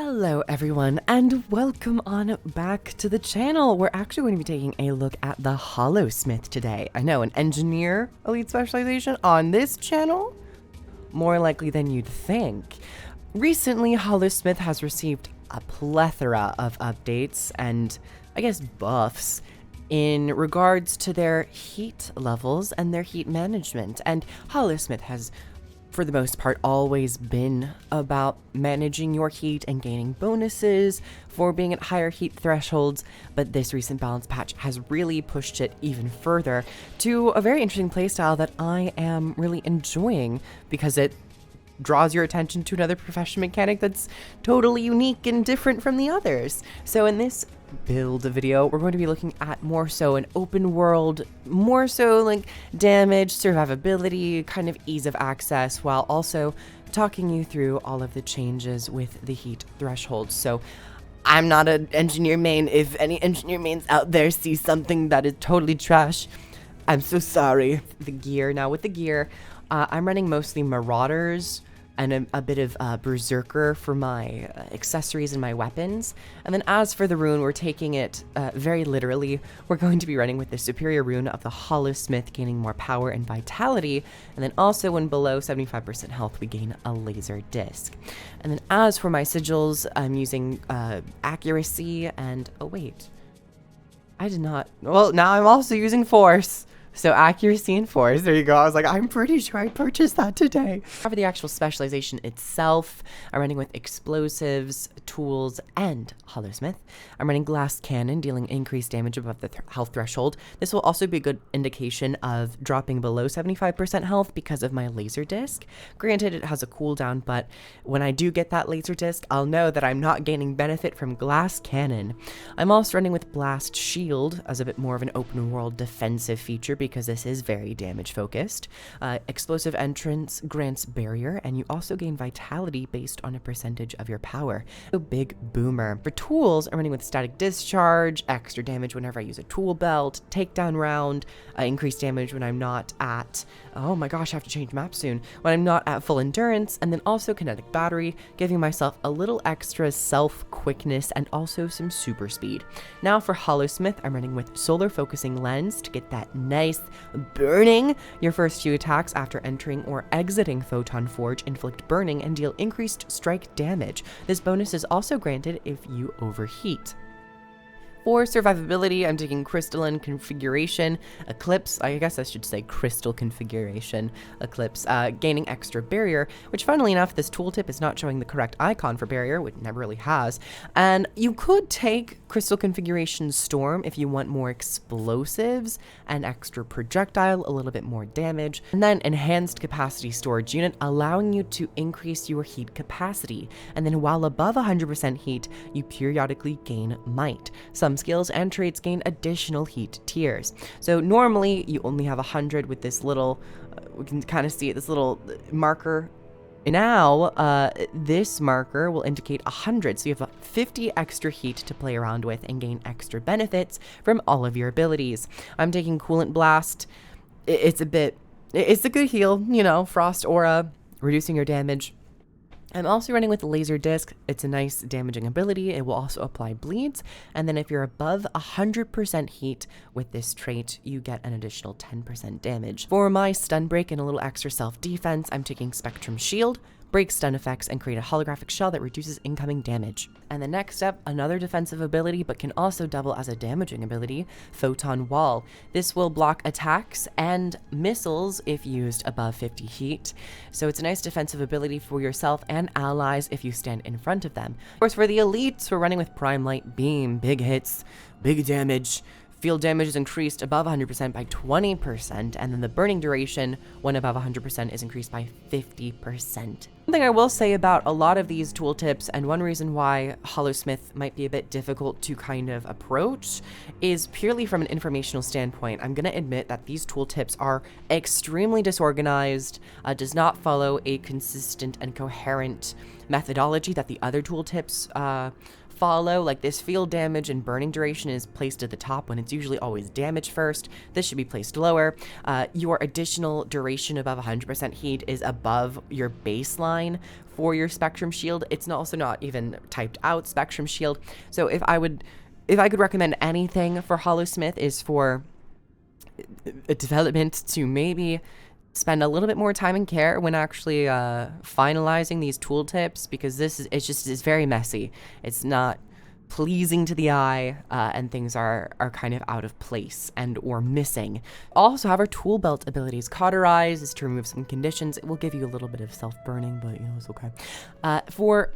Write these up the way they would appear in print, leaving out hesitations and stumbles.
Hello everyone and welcome on back to the channel. We're actually going to be taking a look at the Holosmith today. I know, an engineer elite specialization on this channel? More likely than you'd think. Recently, Holosmith has received a plethora of updates and, I guess, buffs in regards to their heat levels and their heat management. And Holosmith has, for the most part, always been about managing your heat and gaining bonuses for being at higher heat thresholds, but this recent balance patch has really pushed it even further to a very interesting playstyle that I am really enjoying because it draws your attention to another profession mechanic that's totally unique and different from the others. So in this build video, we're going to be looking at more so an open world, more so like damage, survivability, kind of ease of access, while also talking you through all of the changes with the heat thresholds. So I'm not an engineer main. If any engineer mains out there see something that is totally trash, I'm so sorry. The gear, now with the gear, I'm running mostly Marauders and a bit of Berserker for my accessories and my weapons. And then as for the rune, we're taking it very literally. We're going to be running with the superior rune of the Holosmith, gaining more power and vitality. And then also when below 75% health, we gain a laser disc. And then as for my sigils, I'm using accuracy and, oh wait, I did not, well, now I'm also using force. So accuracy and force, there you go. I was like, I'm pretty sure I purchased that today. For the actual specialization itself, I'm running with explosives, tools, and Holosmith. I'm running glass cannon, dealing increased damage above the health threshold. This will also be a good indication of dropping below 75% health because of my laser disc. Granted, it has a cooldown, but when I do get that laser disc, I'll know that I'm not gaining benefit from glass cannon. I'm also running with blast shield as a bit more of an open world defensive feature because this is very damage focused. Explosive entrance grants barrier, and you also gain vitality based on a percentage of your power. A big boomer. For tools, I'm running with static discharge, extra damage whenever I use a tool belt, takedown round, increased damage when I'm not at, oh my gosh, I have to change map soon, when I'm not at full endurance, and then also kinetic battery, giving myself a little extra self quickness and also some super speed. Now for Holosmith, I'm running with solar focusing lens to get that nice burning. Your first few attacks after entering or exiting Photon Forge inflict burning and deal increased strike damage. This bonus is also granted if you overheat. For survivability, I'm taking Crystalline Configuration, Eclipse, I guess I should say Crystal Configuration, Eclipse, gaining extra barrier, which funnily enough, this tooltip is not showing the correct icon for barrier, which it never really has. And you could take Crystal Configuration Storm if you want more explosives and extra projectile, a little bit more damage. And then Enhanced Capacity Storage Unit, allowing you to increase your heat capacity. And then while above 100% heat, you periodically gain might. Some skills and traits gain additional heat tiers. So normally you only have 100 with this little, we can kind of see it, this little marker. Now, this marker will indicate 100, so you have 50 extra heat to play around with and gain extra benefits from all of your abilities. I'm taking Coolant Blast. It's a good heal, you know, Frost Aura, reducing your damage. I'm also running with Laser Disc. It's a nice damaging ability. It will also apply bleeds. And then if you're above 100% heat with this trait, you get an additional 10% damage. For my stun break and a little extra self-defense, I'm taking Spectrum Shield, break stun effects, and create a holographic shell that reduces incoming damage. And the next step, another defensive ability, but can also double as a damaging ability, Photon Wall. This will block attacks and missiles if used above 50 heat. So it's a nice defensive ability for yourself and allies if you stand in front of them. Of course, for the elites, we're running with Prime Light Beam, big hits, big damage. Field damage is increased above 100% by 20%, and then the burning duration, when above 100%, is increased by 50%. Something I will say about a lot of these tooltips, and one reason why Holosmith might be a bit difficult to kind of approach, is purely from an informational standpoint. I'm going to admit that these tooltips are extremely disorganized, does not follow a consistent and coherent methodology that the other tooltips follow. Like this field damage and burning duration is placed at the top when it's usually always damage first. This should be placed lower. Your additional duration above 100% heat is above your baseline for your Spectrum Shield. It's also not even typed out Spectrum Shield. So if I could recommend anything for Holosmith is for a development to maybe spend a little bit more time and care when actually finalizing these tooltips, because it's very messy. It's not pleasing to the eye, and things are kind of out of place and or missing. Also have our Toolbelt abilities. Cauterize is to remove some conditions. It will give you a little bit of self-burning, but it's okay. For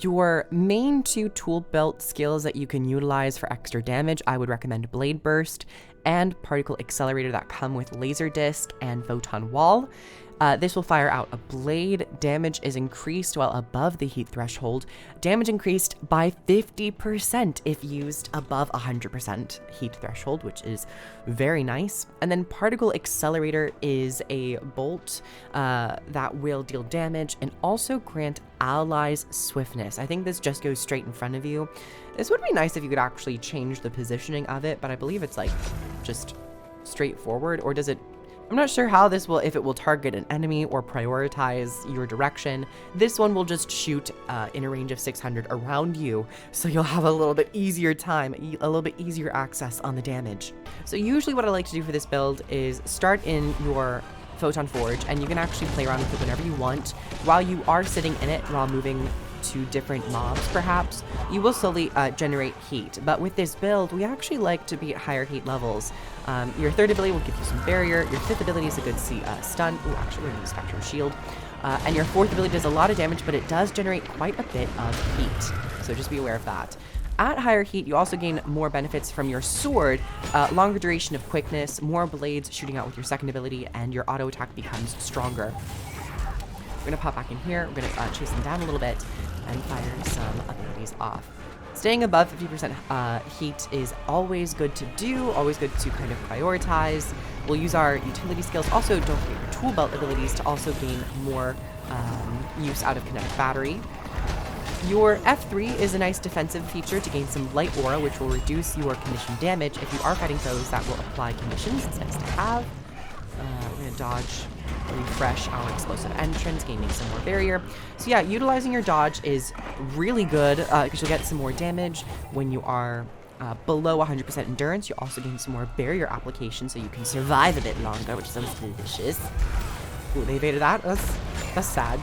your main 2 Toolbelt skills that you can utilize for extra damage, I would recommend Blade Burst and Particle Accelerator that come with Laser Disc and Photon Wall. This will fire out a blade. Damage is increased while above the heat threshold. Damage increased by 50% if used above 100% heat threshold, which is very nice. And then Particle Accelerator is a bolt that will deal damage and also grant allies swiftness. I think this just goes straight in front of you. This would be nice if you could actually change the positioning of it, but I believe it's like just straightforward. Or does it... I'm not sure how this will, if it will target an enemy or prioritize your direction. This one will just shoot in a range of 600 around you, so you'll have a little bit easier time, a little bit easier access on the damage. So usually what I like to do for this build is start in your Photon Forge, and you can actually play around with it whenever you want. While you are sitting in it, while moving to different mobs perhaps, you will slowly generate heat. But with this build, we actually like to be at higher heat levels. Your 3rd ability will give you some barrier. Your 5th ability is a good stun. Ooh, actually we're going to use Spectrum Shield. And your 4th ability does a lot of damage, but it does generate quite a bit of heat. So just be aware of that. At higher heat, you also gain more benefits from your sword, longer duration of quickness, more blades shooting out with your 2nd ability, and your auto attack becomes stronger. We're going to pop back in here. We're going to chase them down a little bit and fire some abilities off. Staying above 50% heat is always good to do, always good to kind of prioritize. We'll use our utility skills. Also, don't forget your Toolbelt abilities to also gain more use out of kinetic battery. Your F3 is a nice defensive feature to gain some light aura, which will reduce your condition damage. If you are fighting foes that will apply conditions, it's nice to have. We're going to dodge, refresh our explosive entrance, gaining some more barrier. So yeah, utilizing your dodge is really good because you'll get some more damage when you are below 100% endurance. You'll also gain some more barrier application so you can survive a bit longer, which sounds delicious. Ooh, they evaded that. That's sag.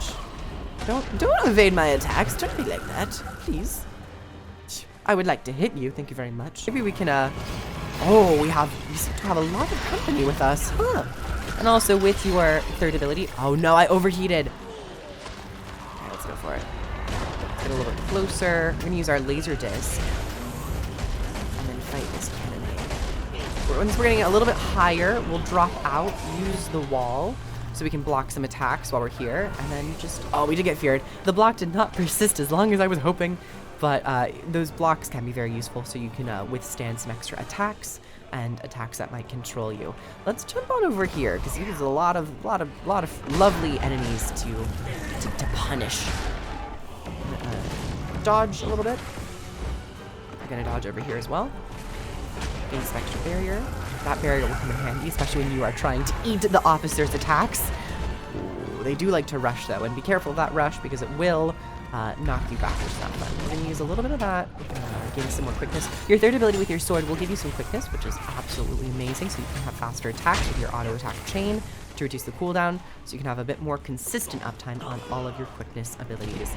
Don't evade my attacks. Don't be like that, please. I would like to hit you. Thank you very much. Maybe we can, oh, we seem to have a lot of company with us, huh? And also with your 3rd ability. Oh no, I overheated. Okay, let's go for it. Get a little bit closer. We're gonna use our laser disc. And then fight this cannonade. Once we're getting a little bit higher, we'll drop out, use the wall, so we can block some attacks while we're here. And then just, oh, we did get feared. The block did not persist as long as I was hoping, but those blocks can be very useful, so you can withstand some extra attacks and attacks that might control you. Let's jump on over here because there's a lot of lovely enemies to punish. Dodge a little bit. I'm gonna dodge over here as well. Gain some extra barrier. That barrier will come in handy, especially when you are trying to eat the officer's attacks. Ooh, they do like to rush though, and be careful of that rush because it will knock you backwards. Not fun. We're going to use a little bit of that, gain some more quickness. Your 3rd ability with your sword will give you some quickness, which is absolutely amazing, so you can have faster attacks with your auto attack chain to reduce the cooldown, so you can have a bit more consistent uptime on all of your quickness abilities.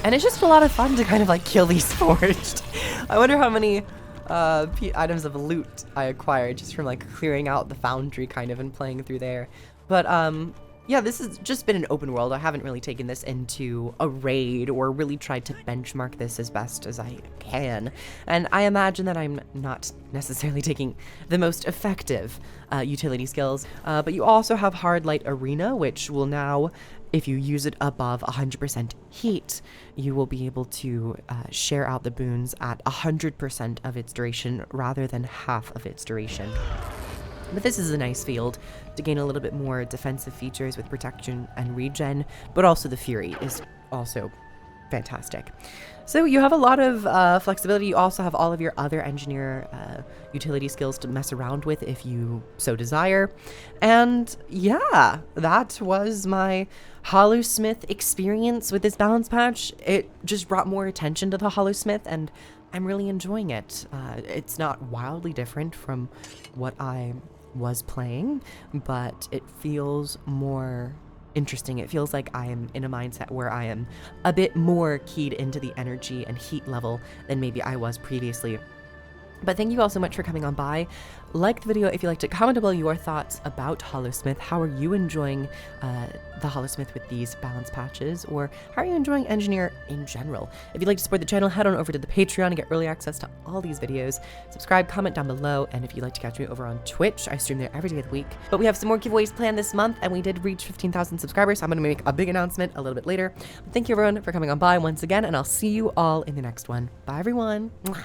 And it's just a lot of fun to kind of like kill these forged. I wonder how many items of loot I acquired just from like clearing out the foundry kind of and playing through there. But yeah, this has just been an open world. I haven't really taken this into a raid or really tried to benchmark this as best as I can. And I imagine that I'm not necessarily taking the most effective utility skills. But you also have Hard Light Arena, which will now, if you use it above 100% heat, you will be able to share out the boons at 100% of its duration rather than half of its duration. But this is a nice field to gain a little bit more defensive features with protection and regen, but also the Fury is also fantastic. So you have a lot of flexibility. You also have all of your other engineer utility skills to mess around with if you so desire. And yeah, that was my Holosmith experience with this balance patch. It just brought more attention to the Holosmith, and I'm really enjoying it. It's not wildly different from what I was playing, but it feels more interesting. It feels like I am in a mindset where I am a bit more keyed into the energy and heat level than maybe I was previously. But thank you all so much for coming on by. Like the video if you liked it. Comment below your thoughts about Holosmith. How are you enjoying the Holosmith with these balance patches? Or how are you enjoying Engineer in general? If you'd like to support the channel, head on over to the Patreon and get early access to all these videos. Subscribe, comment down below, and if you'd like to catch me over on Twitch, I stream there every day of the week. But we have some more giveaways planned this month, and we did reach 15,000 subscribers, so I'm going to make a big announcement a little bit later. But thank you everyone for coming on by once again, and I'll see you all in the next one. Bye everyone. Mwah.